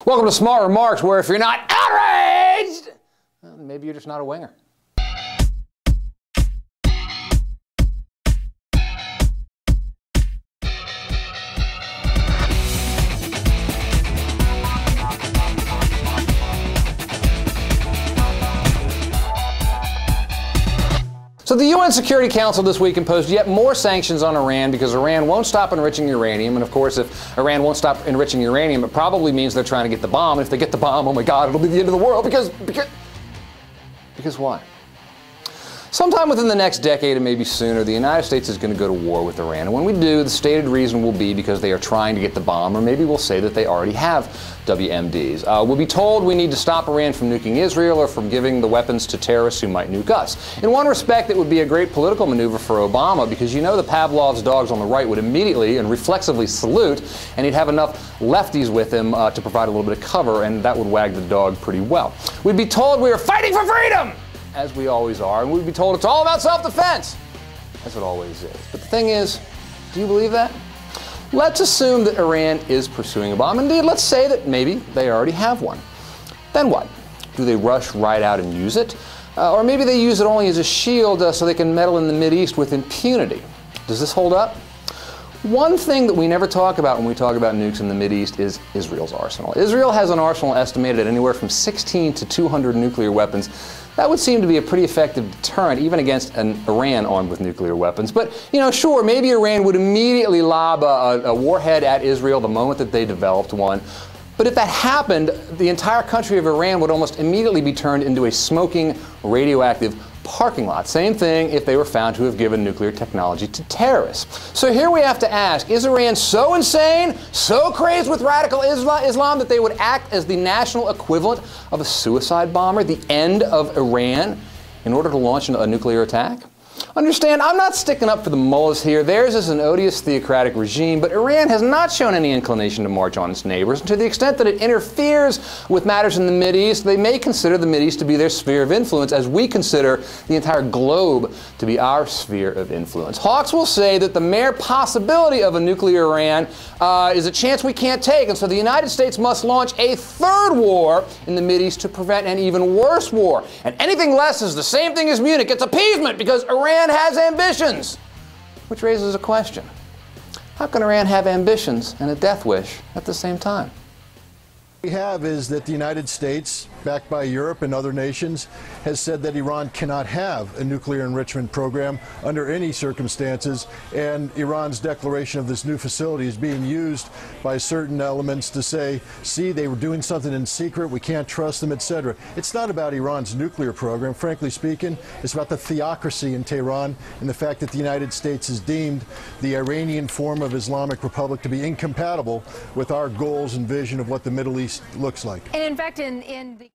Welcome to Smart Remarks, where if you're not outraged, well, maybe you're just not a winger. So the UN Security Council this week imposed yet more sanctions on Iran because Iran won't stop enriching uranium. And of course, if Iran won't stop enriching uranium, it probably means they're trying to get the bomb. And if they get the bomb, oh my God, it'll be the end of the world because what? Sometime within the next decade, and maybe sooner, the United States is going to go to war with Iran. And when we do, the stated reason will be because they are trying to get the bomb, or maybe we'll say that they already have WMDs. We'll be told we need to stop Iran from nuking Israel or from giving the weapons to terrorists who might nuke us. In one respect, it would be a great political maneuver for Obama because you know the Pavlov's dogs on the right would immediately and reflexively salute, and he'd have enough lefties with him to provide a little bit of cover, and that would wag the dog pretty well. We'd be told we are fighting for freedom, as we always are, and we'd be told it's all about self-defense, as it always is. But the thing is, do you believe that? Let's assume that Iran is pursuing a bomb. Indeed, let's say that maybe they already have one. Then what? Do they rush right out and use it? Or maybe they use it only as a shield so they can meddle in the Mideast with impunity. Does this hold up? One thing that we never talk about when we talk about nukes in the Mideast is Israel's arsenal. Israel has an arsenal estimated at anywhere from 16 to 200 nuclear weapons. That would seem to be a pretty effective deterrent, even against an Iran armed with nuclear weapons. But, you know, sure, maybe Iran would immediately lob a warhead at Israel the moment that they developed one. But if that happened, the entire country of Iran would almost immediately be turned into a smoking, radioactive parking lot. Same thing if they were found to have given nuclear technology to terrorists. So here we have to ask, is Iran so insane, so crazed with radical Islam that they would act as the national equivalent of a suicide bomber, the end of Iran, in order to launch a nuclear attack? Understand, I'm not sticking up for the mullahs here. Theirs is an odious theocratic regime, but Iran has not shown any inclination to march on its neighbors. And to the extent that it interferes with matters in the Mideast, they may consider the Mideast to be their sphere of influence, as we consider the entire globe to be our sphere of influence. Hawks will say that the mere possibility of a nuclear Iran is a chance we can't take, and so the United States must launch a third war in the Mideast to prevent an even worse war. And anything less is the same thing as Munich. It's appeasement because Iran has ambitions, which raises a question. How can Iran have ambitions and a death wish at the same time? What we have is that the United States, backed by Europe and other nations, has said that Iran cannot have a nuclear enrichment program under any circumstances, and Iran's declaration of this new facility is being used by certain elements to say, see, they were doing something in secret, we can't trust them, etc. It's not about Iran's nuclear program, frankly speaking. It's about the theocracy in Tehran and the fact that the United States has deemed the Iranian form of Islamic Republic to be incompatible with our goals and vision of what the Middle East looks like. And in fact, in the